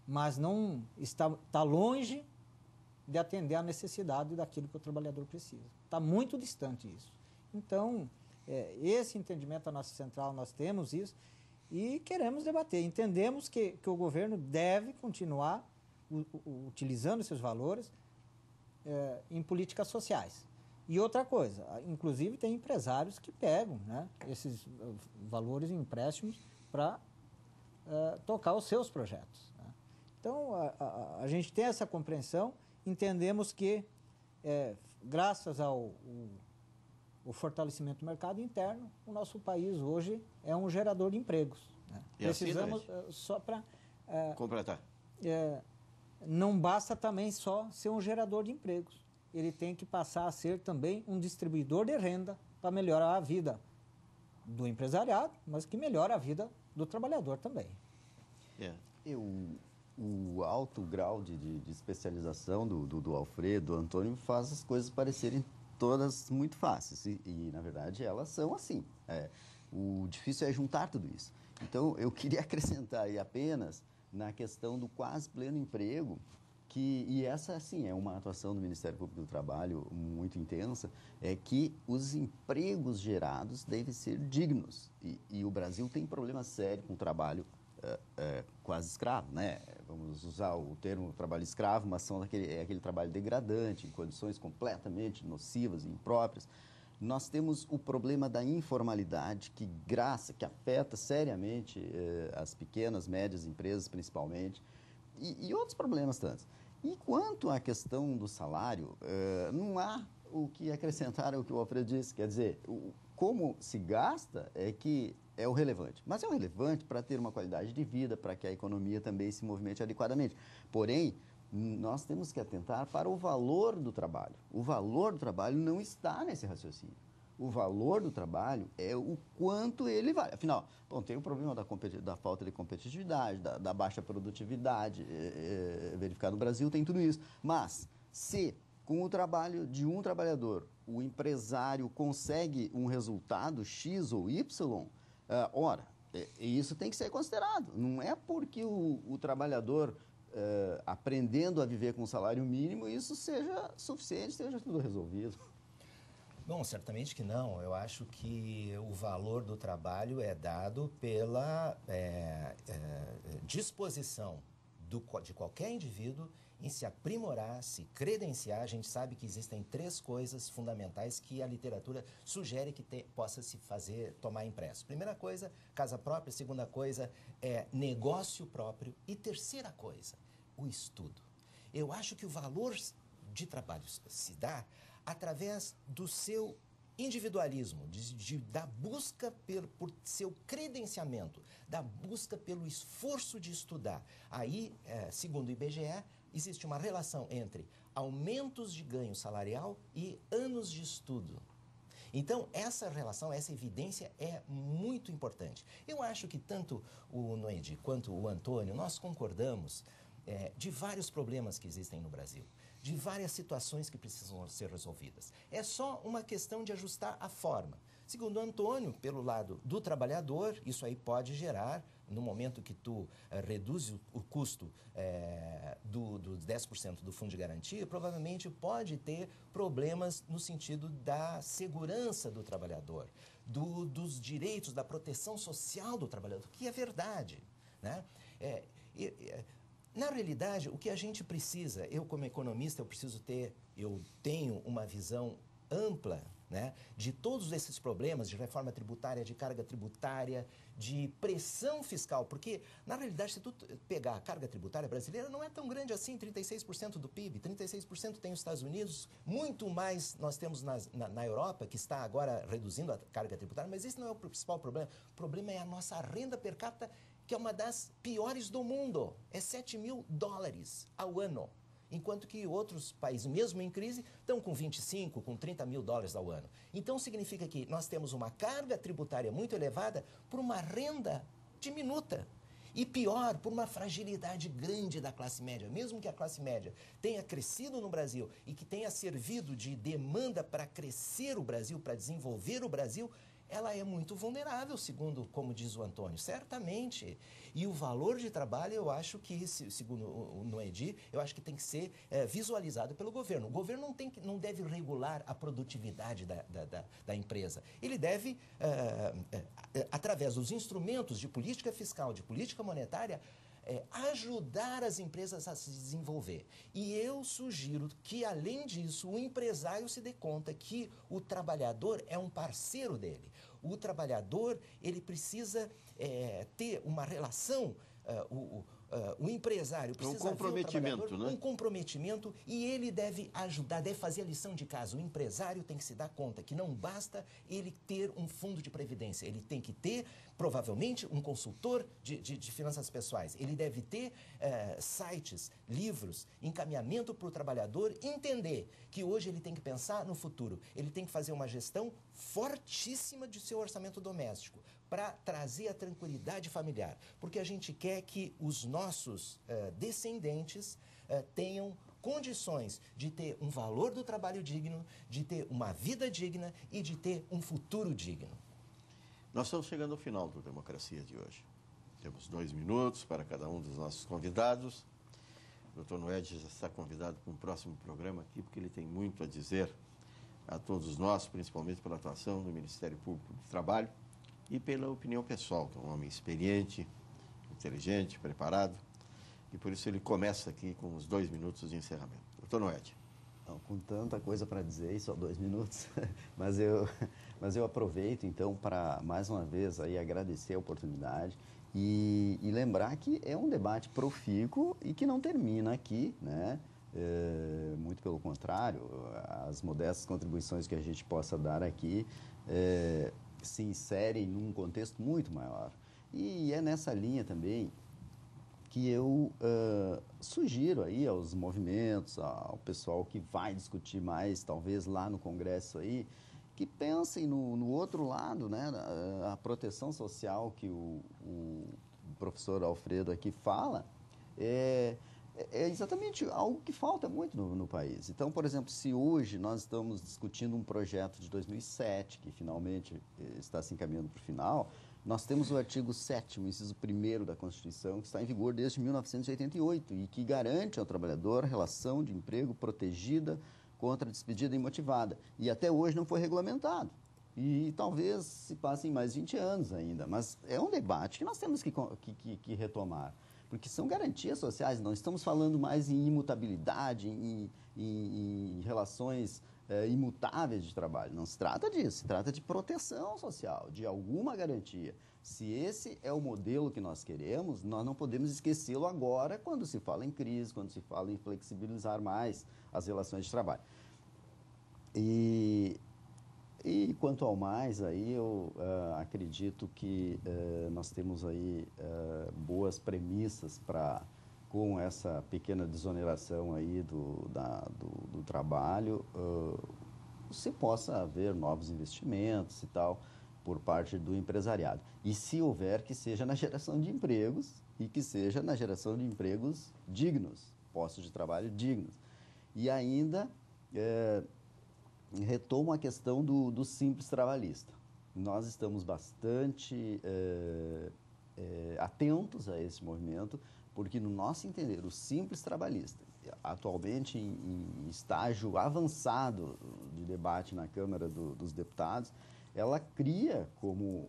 mas não está longe de atender à necessidade daquilo que o trabalhador precisa. Está muito distante isso. Então, esse entendimento da nossa central, nós temos isso e queremos debater. Entendemos que o governo deve continuar utilizando esses valores em políticas sociais. E outra coisa, inclusive tem empresários que pegam, né, esses valores em empréstimos para tocar os seus projetos, né? Então, a gente tem essa compreensão, entendemos que, graças ao fortalecimento do mercado interno, o nosso país hoje é um gerador de empregos, né? Precisamos, só para completar. Não basta também só ser um gerador de empregos. Ele tem que passar a ser também um distribuidor de renda para melhorar a vida do empresariado, mas que melhora a vida do trabalhador também. O alto grau de especialização do Alfredo, do Antônio, faz as coisas parecerem todas muito fáceis. E na verdade, elas são assim. O difícil é juntar tudo isso. Então, eu queria acrescentar aí apenas na questão do quase pleno emprego, e essa, sim, é uma atuação do Ministério Público do Trabalho muito intensa, é que os empregos gerados devem ser dignos. E o Brasil tem problema sério com o trabalho quase escravo, né? Vamos usar o termo trabalho escravo, mas são aquele trabalho degradante, em condições completamente nocivas e impróprias. Nós temos o problema da informalidade, que afeta seriamente as pequenas, médias empresas, principalmente, e outros problemas tantos. E quanto à questão do salário, não há o que acrescentar ao que o Alfredo disse. Quer dizer, como se gasta é o relevante. Mas é o relevante para ter uma qualidade de vida, para que a economia também se movimente adequadamente. Porém, nós temos que atentar para o valor do trabalho. O valor do trabalho não está nesse raciocínio. O valor do trabalho é o quanto ele vale. Afinal, tem o problema da falta de competitividade, da baixa produtividade verificada no Brasil, tem tudo isso. Mas, se com o trabalho de um trabalhador, o empresário consegue um resultado X ou Y, isso tem que ser considerado. Não é porque o trabalhador aprendendo a viver com um salário mínimo, isso seja suficiente, seja tudo resolvido. Bom, certamente que não. Eu acho que o valor do trabalho é dado pela disposição de qualquer indivíduo em se aprimorar, se credenciar. A gente sabe que existem 3 coisas fundamentais que a literatura sugere que possa se tomar empréstimo. Primeira coisa, casa própria. Segunda coisa, negócio próprio. E terceira coisa, o estudo. Eu acho que o valor de trabalho se dá através do seu individualismo, da busca por seu credenciamento, da busca pelo esforço de estudar. Aí, segundo o IBGE, existe uma relação entre aumentos de ganho salarial e anos de estudo. Então, essa relação, essa evidência é muito importante. Eu acho que tanto o Noedi quanto o Antônio, nós concordamos de vários problemas que existem no Brasil, de várias situações que precisam ser resolvidas. É só uma questão de ajustar a forma. Segundo o Antônio, pelo lado do trabalhador, isso aí pode gerar, no momento que tu reduz o custo dos 10% do fundo de garantia, provavelmente pode ter problemas no sentido da segurança do trabalhador, dos direitos, da proteção social do trabalhador, que é verdade, né? Na realidade, o que a gente precisa, eu como economista, eu tenho uma visão ampla, né, de todos esses problemas de reforma tributária, de carga tributária, de pressão fiscal, porque, na realidade, se tu pegar a carga tributária brasileira, não é tão grande assim, 36% do PIB, 36% tem os Estados Unidos, muito mais nós temos na Europa, que está agora reduzindo a carga tributária, mas esse não é o principal problema. O problema é a nossa renda per capita, que é uma das piores do mundo, é $7.000 ao ano, enquanto que outros países, mesmo em crise, estão com 25, com $30.000 ao ano. Então, significa que nós temos uma carga tributária muito elevada por uma renda diminuta. E pior, por uma fragilidade grande da classe média. Mesmo que a classe média tenha crescido no Brasil e que tenha servido de demanda para crescer o Brasil, para desenvolver o Brasil, ela é muito vulnerável, segundo como diz o Antônio, certamente. E o valor de trabalho, eu acho que, segundo o Noedi, eu acho que tem que ser visualizado pelo governo. O governo não deve regular a produtividade da empresa. Ele deve, através dos instrumentos de política fiscal, de política monetária, ajudar as empresas a se desenvolver. E eu sugiro que, além disso, o empresário se dê conta que o trabalhador é um parceiro dele. O trabalhador, ele precisa ter uma relação, o empresário precisa um comprometimento, né? Um comprometimento, e ele deve ajudar, deve fazer a lição de casa. O empresário tem que se dar conta que não basta ele ter um fundo de previdência, ele tem que ter, provavelmente, um consultor de finanças pessoais. Ele deve ter sites, livros, encaminhamento para o trabalhador entender que hoje ele tem que pensar no futuro. Ele tem que fazer uma gestão fortíssima de seu orçamento doméstico para trazer a tranquilidade familiar. Porque a gente quer que os nossos descendentes tenham condições de ter um valor do trabalho digno, de ter uma vida digna e de ter um futuro digno. Nós estamos chegando ao final do Democracia de hoje. Temos 2 minutos para cada um dos nossos convidados. O Dr. Noedi já está convidado para um próximo programa aqui, porque ele tem muito a dizer a todos nós, principalmente pela atuação do Ministério Público do Trabalho e pela opinião pessoal, que é um homem experiente, inteligente, preparado, e por isso ele começa aqui com os 2 minutos de encerramento. Dr. Noedi. Não, com tanta coisa para dizer, e só 2 minutos, mas eu aproveito então para mais uma vez aí agradecer a oportunidade e lembrar que é um debate profícuo e que não termina aqui, né? Muito pelo contrário, as modestas contribuições que a gente possa dar aqui se inserem num contexto muito maior. E é nessa linha também que eu sugiro aí aos movimentos, ao pessoal que vai discutir mais, talvez lá no Congresso aí, que pensem no outro lado, né? A proteção social que o professor Alfredo aqui fala é exatamente algo que falta muito no país. Então, por exemplo, se hoje nós estamos discutindo um projeto de 2007, que finalmente está se encaminhando para o final, nós temos o artigo 7º, inciso 1º da Constituição, que está em vigor desde 1988 e que garante ao trabalhador relação de emprego protegida contra a despedida imotivada. E até hoje não foi regulamentado. E talvez se passem mais 20 anos ainda, mas é um debate que nós temos que retomar. Porque são garantias sociais, não estamos falando mais em imutabilidade, em relações imutáveis de trabalho. Não se trata disso, se trata de proteção social, de alguma garantia. Se esse é o modelo que nós queremos, nós não podemos esquecê-lo agora quando se fala em crise, quando se fala em flexibilizar mais as relações de trabalho. E quanto ao mais, aí eu acredito que nós temos aí boas premissas para, com essa pequena desoneração aí do trabalho, se possa haver novos investimentos e tal por parte do empresariado. E se houver, que seja na geração de empregos e que seja na geração de empregos dignos, postos de trabalho dignos. E ainda retomo a questão do simples trabalhista. Nós estamos bastante atentos a esse movimento, porque, no nosso entender, o simples trabalhista, atualmente em estágio avançado de debate na Câmara dos Deputados, ela cria, como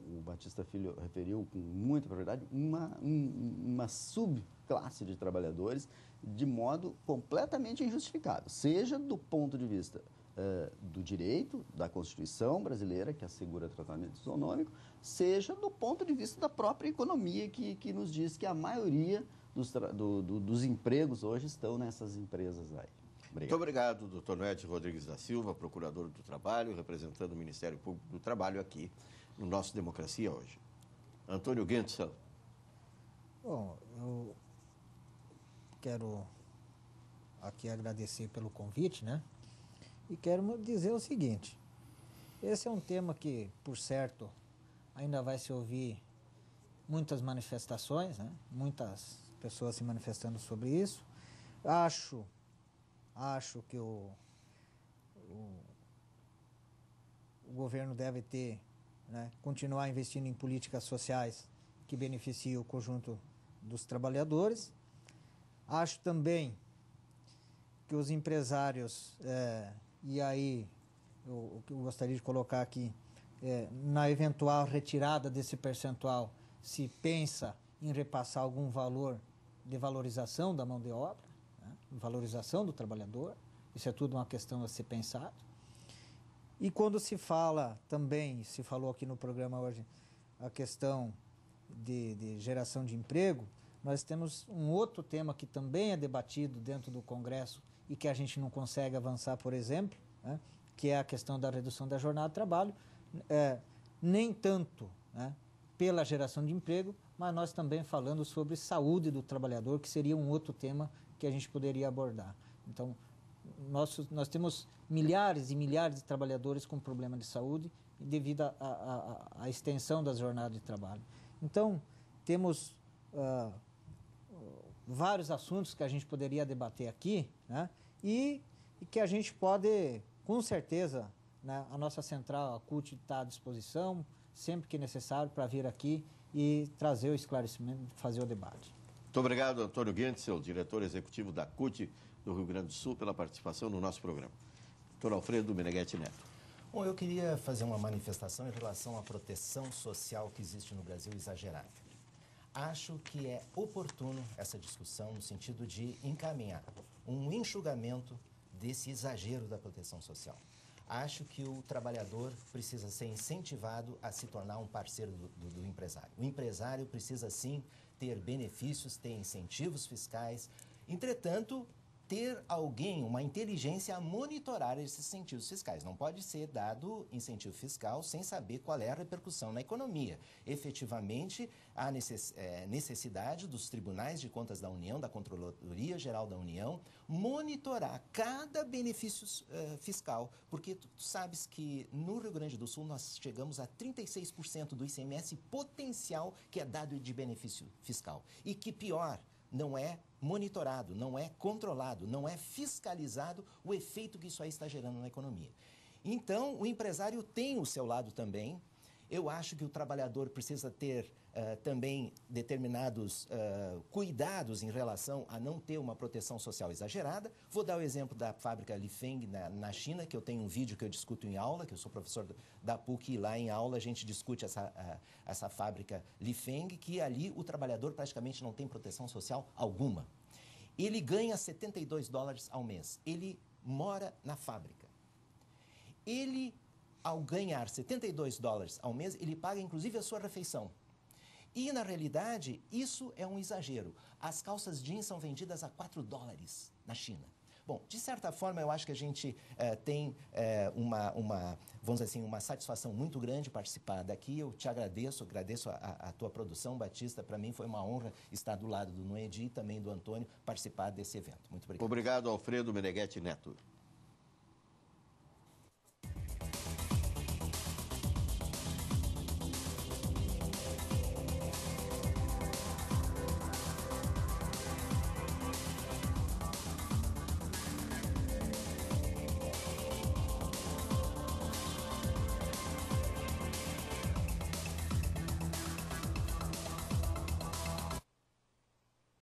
o Batista Filho referiu com muita propriedade, uma subclasse de trabalhadores de modo completamente injustificado, seja do ponto de vista do direito, da Constituição brasileira, que assegura tratamento isonômico, seja do ponto de vista da própria economia, que nos diz que a maioria dos empregos hoje estão nessas empresas aí. Obrigado. Muito obrigado, doutor Noedi Rodrigues da Silva, procurador do Trabalho, representando o Ministério Público do Trabalho aqui no nosso Democracia hoje. Antônio Guentzel. Bom, eu quero aqui agradecer pelo convite, né? E quero dizer o seguinte, esse é um tema que, por certo, ainda vai se ouvir muitas manifestações, né? Muitas pessoas se manifestando sobre isso. Acho que o governo deve ter né, continuar investindo em políticas sociais que beneficiem o conjunto dos trabalhadores. Acho também que os empresários, e aí o que eu gostaria de colocar aqui, na eventual retirada desse percentual, se pensa em repassar algum valor de valorização da mão de obra, né, valorização do trabalhador. Isso é tudo uma questão a ser pensado. E quando se fala também, se falou aqui no programa hoje, a questão de geração de emprego, nós temos um outro tema que também é debatido dentro do Congresso e que a gente não consegue avançar, por exemplo, né, que é a questão da redução da jornada de trabalho, nem tanto, né, pela geração de emprego, mas nós também falando sobre saúde do trabalhador, que seria um outro tema que a gente poderia abordar. Então, nós temos milhares e milhares de trabalhadores com problema de saúde devido à extensão das jornadas de trabalho. Então, temos vários assuntos que a gente poderia debater aqui, né, e que a gente pode, com certeza, né, a nossa central, a CUT, está à disposição, sempre que necessário, para vir aqui e trazer o esclarecimento, fazer o debate. Muito obrigado, Antônio Guentzel, diretor executivo da CUT do Rio Grande do Sul, pela participação no nosso programa. Doutor Alfredo Meneghetti Neto. Bom, eu queria fazer uma manifestação em relação à proteção social que existe no Brasil exagerada. Acho que é oportuno essa discussão no sentido de encaminhar um enxugamento desse exagero da proteção social. Acho que o trabalhador precisa ser incentivado a se tornar um parceiro do empresário. O empresário precisa, sim, ter benefícios, ter incentivos fiscais. Entretanto, ter alguém, uma inteligência a monitorar esses incentivos fiscais. Não pode ser dado incentivo fiscal sem saber qual é a repercussão na economia. Efetivamente, há necessidade dos tribunais de contas da União, da Controladoria Geral da União, monitorar cada benefício fiscal, porque tu sabes que no Rio Grande do Sul nós chegamos a 36% do ICMS potencial que é dado de benefício fiscal. E que pior, não é monitorado, não é controlado, não é fiscalizado o efeito que isso aí está gerando na economia. Então, o empresário tem o seu lado também. Eu acho que o trabalhador precisa ter também determinados cuidados em relação a não ter uma proteção social exagerada. Vou dar o exemplo da fábrica Lifeng na China, que eu tenho um vídeo que eu discuto em aula, que eu sou professor da PUC, e lá em aula a gente discute essa fábrica Lifeng, que ali o trabalhador praticamente não tem proteção social alguma. Ele ganha $72 ao mês. Ele mora na fábrica. Ele, ao ganhar $72 ao mês, ele paga inclusive a sua refeição. E, na realidade, isso é um exagero. As calças jeans são vendidas a $4 na China. Bom, de certa forma, eu acho que a gente tem vamos dizer assim, uma satisfação muito grande participar daqui. Eu te agradeço a tua produção, Batista. Para mim foi uma honra estar do lado do Noedi e também do Antônio participar desse evento. Muito obrigado. Obrigado, Alfredo Meneghetti Neto.